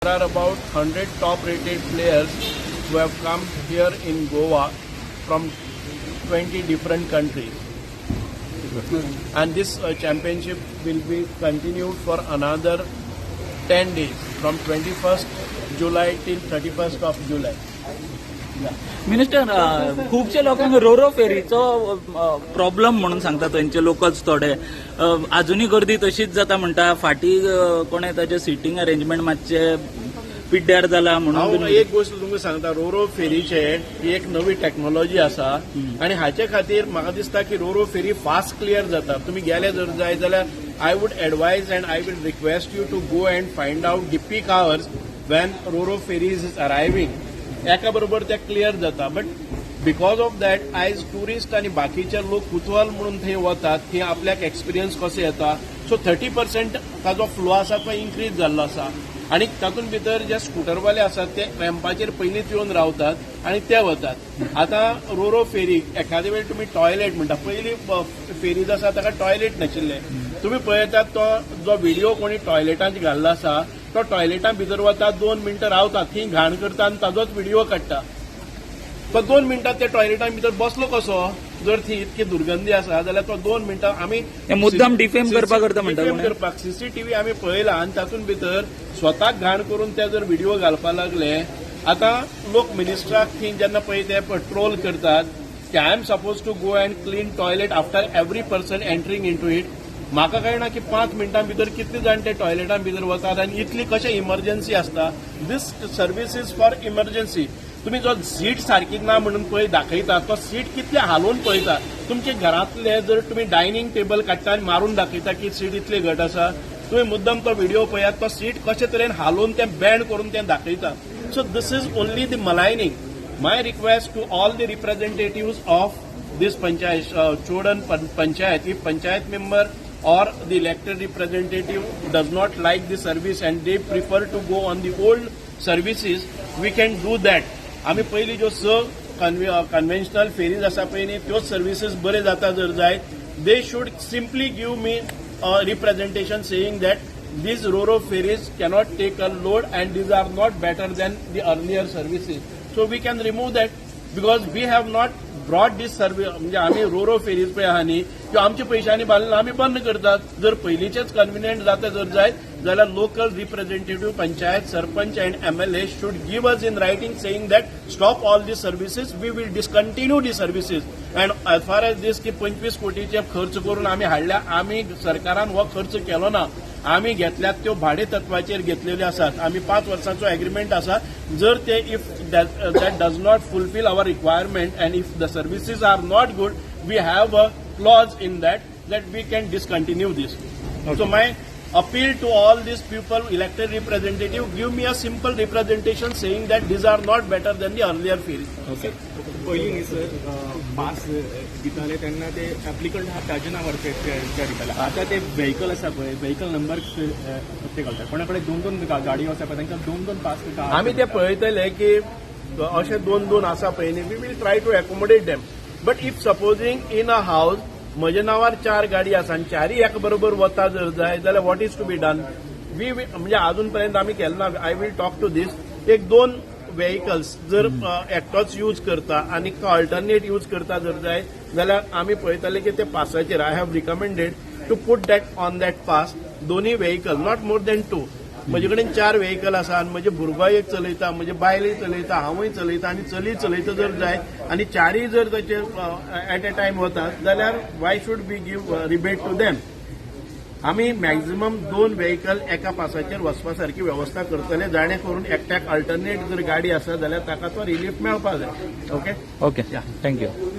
There are about 100 top-rated players who have come here in Goa from 20 different countries. And this championship will be continued for another 10 days from 21st July till 31st of July. Minister खूपशे लोकांक roro फेरीचो problem म्हणून सांगतात थंयचे locals थोडे अजूनही गर्दी तशीच जाता म्हणटा फाटी कोणे ताचे सिटींग अरेंजमेंट मातशे पिड्ड्यार जाला म्हणून हांव एक गोष्ट तुमकां सांगता रोरो फेरीचे ही एक नवी टेक्नॉलॉजी आसा आणि हाचे खातीर म्हाका दिसता की रोरो फेरी फास्ट क्लियर जाता. तुम्ही गेले जर जाय जाल्यार I would advise and I will request you to go and find out the peak hours when roro ferries is arriving. एका बरोबर ते क्लियर जाता. बट बिकॉज ऑफ दॅट आयज टुरिस्ट आणि बाकीचे लोक कुतूहल म्हणून थंय वतात की आपल्याक एक्सपिरियन्स कसो येता. सो 30% ताजो फ्लो आसा तो इन्क्रीज जाल्लो आसा. आणि तातूंत भितर जे स्कूटरवाले आसात ते रॅम्पाचेर पयलींच येवन रावतात आणि ते वतात. आता रोरो फेरीक एखादे वेळ तुम्ही टॉयलेट म्हणटा पयली फेरीज आसा ताका टॉयलेट नाशिल्ले. तुम्ही पळयतात तो जो व्हिडिओ कोणी टॉयलेटांत घाल्लो आसा तो टॉयलेटां भितर वता 2 मिनटां रावता थंय घाण करता आनी ताजोच व्हिडिओ काडटा. तो 2 मिनटां त्या टॉयलेटां भितर बसलो कसो. जर थंय इतकी दुर्गंधी आसा जाल्यार तो 2 मिनटां आमी मुद्दाम डिफेम करपाक सीसीटीव्ही आमी पळयला आनी तातूंत भितर स्वताक घाण करून ते जर व्हिडिओ घालपाक लागले. आता लोक मिनिस्टराक थंय जेन्ना पळय ते ट्रोल करतात की I am suppose to go and clean toilet after every person entering into it. म्हाका कळना की 5 मिनटां भितर कितले जाण ते टॉयलेटां भितर वतात आनी इतली कशें इमर्जन्सी आसता. दीस सर्वीस इज फॉर इमर्जन्सी. तुम्ही जो सीट सारकी ना म्हणून पळय दाखयता तो सीट कितले हालोवन पळयता. तुमचे घरांतले जर तुम्ही डायनिंग टेबल काडटा आनी मारून दाखयता की सीट इतली घट आसा. तुम्ही मुद्दम तो व्हिडिओ पळयात तो सीट कशे तरेन हालोवन ते बँड करून ते दाखयता. So this is only the मलायनिंग. My request to all the representatives of this panchayat Chodan panchayat if panchayat member or the elected representative does not like the service and they prefer to go on the old services, we can do that. आम्ही पहिली जो conventional fairies आसा पळय न्ही त्योच services बरे जाता जर जाय they should simply give me representation saying that these RoRo ferries cannot take a load and these are not better than the earlier services. So we can remove that because we have not brought this service. म्हणजे आम्ही Ro-Ro fairies पळय आहा न्ही त्यो आमच्या पयशांनी बांदलेलो आम्ही बंद करतात. जर पयलींचेच कन्व्हिनियंट जाता जर जाय जाल्यार local representative panchayat sarpanch and MLA should give us in writing saying that stop all these services, we will discontinue the services. and as far as this की 25 कोटीचे खर्च करून आम्ही हाडल्या आम्ही सरकारान हो खर्च केलो ना. आम्ही घेतल्यात त्यो भाडे तत्वाचेर घेतलेल्यो आसात. आम्ही 5 वर्सांचो एग्रीमेंट आसा. जर ते if that does not fulfill our requirement and if the services are not good, we have a clause in that we can discontinue this. Okay. So my appeal to all these people, elected representative, give me a simple representation saying that these are not better than the earlier fees. Okay. पहिली न्ही sir pass दिताले तेन्ना ते applicant आहा ताजे नांवार ते दिताले. आतां ते व्हेकल आसा पळय व्हेकल नंबर ते घालतात. कोणा कडेन 2-2 गाडयो आसा पळय तांकां 2-2 पास दिता. आमी ते पळयतले की अशे 2-2 आसा पळय न्ही we will try to accommodate them. But if supposing in a house म्हज्या नांवार 4 गाडी आसा आनी 4य एका बरोबर वता जर जाय जाल्यार what is to be done. म्हणजे अजून पर्यंत आमी केलें ना. I will talk to this. एक 2 व्हेकल्स जर एकटोच यूज करता आणि अल्टरनेट यूज करता जर जाय जाल्यार आमी पळयतले की ते पासाचेर I have recommended to put that on that pass. दोन्ही व्हेकल नॉट मोर दॅन 2. म्हजे कडेन 4 व्हेकल आसा आनी म्हजे भुरगो एक चलयता म्हजे बायलय चलयता हांवूय चलयता आनी चली चलयता जर जाय आनी 4य जर ताचे एट ए टायम वतात जाल्यार why should be give rebate to them. आम्ही मॅक्झिमम 2 व्हेकल एका पासाचेर वचपा सारखी व्यवस्था करतले जाणे करून एकट्याक अल्टरनेट जर गाडी आसा जाल्यार ताका तो रिलीफ मेळपा जाय. Okay okay thank you.